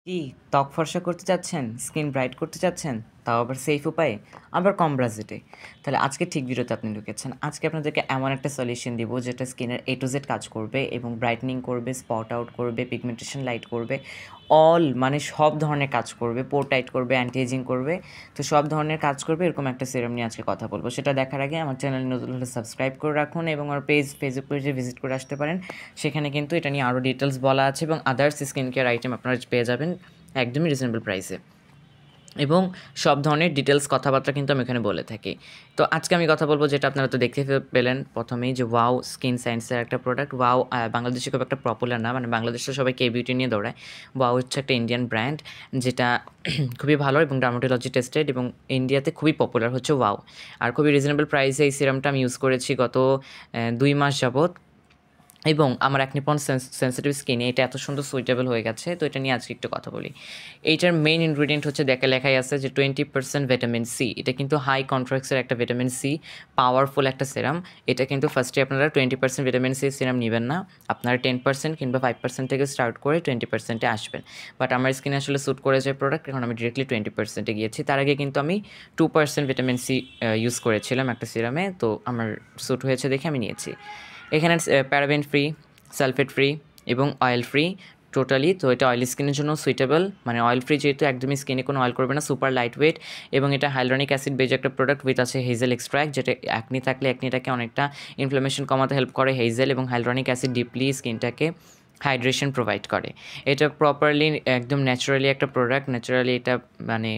কি ত্বক ফর্সা করতে চাচ্ছেন, স্কিন ব্রাইট করতে চাচ্ছেন, তাও আবার সেফ উপায়ে, আবার কম বাজেটে? তাহলে আজকে ঠিক ভিডিওতে আপনি ঢুকেছেন। আজকে আপনাদেরকে এমন একটা সলিউশন দিব যেটা স্কিনের A to Z কাজ করবে এবং ব্রাইটনিং করবে, স্পট আউট করবে, পিগমেন্টেশন লাইট করবে, মানে সব ধরনের কাজ করবে, পোর টাইট করবে, অ্যান্টি এজিং করবে। তো সব ধরনের কাজ করবে এরকম একটা সিরাম নিয়ে আজকে কথা বলবো। সেটা দেখার আগে আমার চ্যানেল নতুন হলে সাবস্ক্রাইব করে রাখুন এবং আমার ফেসবুক পেজে ভিজিট করে আসতে পারেন। সেখানে কিন্তু এটা নিয়ে আরও ডিটেলস বলা আছে এবং আদার্স স্কিন কেয়ার আইটেম আপনারা পেয়ে যাবেন একদমই রিজনেবল প্রাইসে, এবং সব ধরনের ডিটেলস কথাবার্তা কিন্তু আমি এখানে বলে থাকি। তো আজকে আমি কথা বলবো যেটা আপনারা তো দেখতে পেলেন প্রথমেই, যে ওয়াও স্কিন সায়েন্সের একটা প্রোডাক্ট। ওয়াও বাংলাদেশে খুব একটা পপুলার না, মানে বাংলাদেশে সবাই কে বিউটি নিয়ে দৌড়ায়। ওয়াও হচ্ছে একটা ইন্ডিয়ান ব্র্যান্ড যেটা খুবই ভালো এবং ডার্মাটোলজি টেস্টেড, এবং ইন্ডিয়াতে খুবই পপুলার হচ্ছে ওয়াও। আর খুবই রিজনেবল প্রাইসে এই সিরামটা আমি ইউজ করেছি গত 2 মাস যাবত, এবং আমার অ্যাকনি প্রন সেন্সিটিভ স্কিনে এটা এত সুন্দর সুইটেবল হয়ে গেছে। তো এটা নিয়ে আজকে একটু কথা বলি। এইটার মেইন ইনগ্রিডিয়েন্ট হচ্ছে লেখাই আছে যে 20% ভিটামিন সি। এটা কিন্তু হাই কন্ট্রাক্সের একটা ভিটামিন সি, পাওয়ারফুল একটা সিরাম। এটা কিন্তু ফার্স্টে আপনারা 20% ভিটামিন সি সিরাম নেবেন না, আপনারা 10% কিংবা 5% থেকে স্টার্ট করে 20%-এ আসবেন। বাট আমার স্কিনে আসলে স্যুট করেছে প্রোডাক্ট, এখন আমি ডিরেক্টলি 20%-এ গিয়েছি। তার আগে কিন্তু আমি 2% ভিটামিন সি ইউজ করেছিলাম একটা সিরামে, তো আমার স্যুট হয়েছে দেখে আমি নিয়েছি। এখানে প্যারাবেন ফ্রি, সালফেট ফ্রি এবং অয়েল ফ্রি টোটালি। তো এটা অয়েলি স্কিনের জন্য সুইটেবল, মানে অয়েল ফ্রি যেহেতু একদমই স্কিনে কোনো অয়েল করবে না, সুপার লাইট ওয়েট, এবং এটা হাইলোনিক অ্যাসিড বেজ একটা প্রোডাক্ট উইথ আছে হেজেল এক্সট্র্যাক্ট, যেটা অ্যাকনি থাকলে অ্যাকনিটাকে অনেকটা ইনফ্লামেশন কমাতে হেল্প করে হেজেল, এবং হাইলোনিক অ্যাসিড ডিপলি স্কিনটাকে হাইড্রেশন প্রোভাইড করে। এটা প্রপারলি একদম ন্যাচারালি একটা প্রোডাক্ট, ন্যাচারালি এটা মানে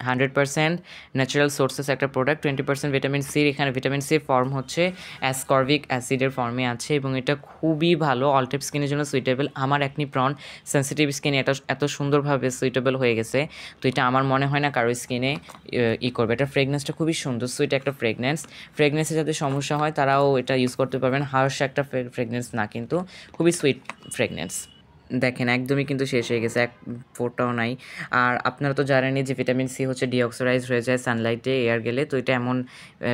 100% ন্যাচারাল সোর্সেস একটা প্রোডাক্ট। 20% ভিটামিন সির, এখানে ভিটামিন সির ফর্ম হচ্ছে অ্যাসকর্বিক অ্যাসিডের ফর্মে আছে, এবং এটা খুবই ভালো অল টাইপ স্কিনের জন্য সুইটেবল। আমার অ্যাকনি প্রন সেন্সিটিভ স্কিনে এটা এত সুন্দরভাবে সুইটেবল হয়ে গেছে, তো এটা আমার মনে হয় না কারো স্কিনে করবে। এটা ফ্রেগনেন্সটা খুবই সুন্দর, সুইট একটা ফ্রেগনেন্সে যাদের সমস্যা হয় তারাও এটা ইউজ করতে পারবেন। হার্শ একটা ফ্রেগনেন্স না, কিন্তু খুবই সুইট ফ্রেগনেন্স। দেখেন একদমই কিন্তু শেষ হয়ে গেছে, এক ফোঁটাও নাই। আর আপনারা তো জানেনই যে ভিটামিন সি হচ্ছে ডিঅক্সিডাইজ হয়ে যায় সানলাইটে, এয়ার গেলে। তো এটা এমন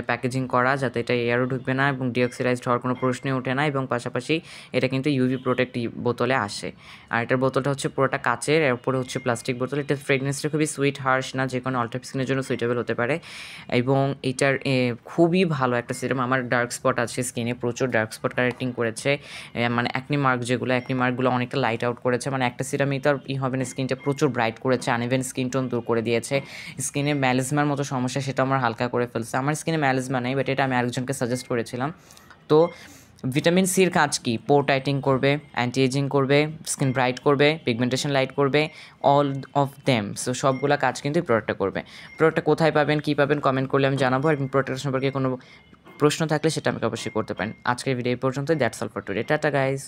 প্যাকেজিং করা যাতে এটা এয়ারও ঢুকবে না এবং ডিঅক্সিডাইজড হওয়ার কোনো প্রশ্নই ওঠে না, এবং পাশাপাশি এটা কিন্তু ইউভি প্রোটেক্ট বোতলে আসে। আর এটার বোতলটা হচ্ছে পুরোটা কাচের, এরপরে হচ্ছে প্লাস্টিক বোতল। এটার ফ্রেগনেন্সটা খুবই সুইট, হার্শ না, যে কোনো অল টাইপ স্কিনের জন্য সুইটেবল হতে পারে। এবং এটার খুবই ভালো একটা সিরাম। আমার ডার্ক স্পট আছে স্কিনে, প্রচুর ডার্ক স্পট কারেক্টিং করেছে, মানে অ্যাকনি মার্কগুলো অনেকটা লাইট আউট করেছে। মানে একটা সিরামই তো আর হবে না, স্কিনটা প্রচুর ব্রাইট করেছে, আনইভেন স্কিন টোন দূর করে দিয়েছে। স্কিনে ম্যালিজমার মতো সমস্যা সেটা আমার হালকা করে ফেলছে। আমার স্কিনে ম্যালিজমা নেই, বাট এটা আমি আরেকজনকে সাজেস্ট করেছিলাম। তো ভিটামিন সির কাজ কি? পোর টাইটিং করবে, অ্যান্টি এজিং করবে, স্কিন ব্রাইট করবে, পিগমেন্টেশন লাইট করবে, অল অফ দেম। সো সবগুলো কাজ কিন্তু এই প্রোডাক্টটা করবে। প্রোডাক্টটা কোথায় পাবেন, কী পাবেন, কমেন্ট করলে আমি জানাবো, এবং প্রোডাক্ট সম্পর্কে কোনো প্রশ্ন থাকলে সেটা আমাকে অবশ্যই করতে পারেন। আজকের ভিডিও এই পর্যন্তই। That's all for today. Tata guys.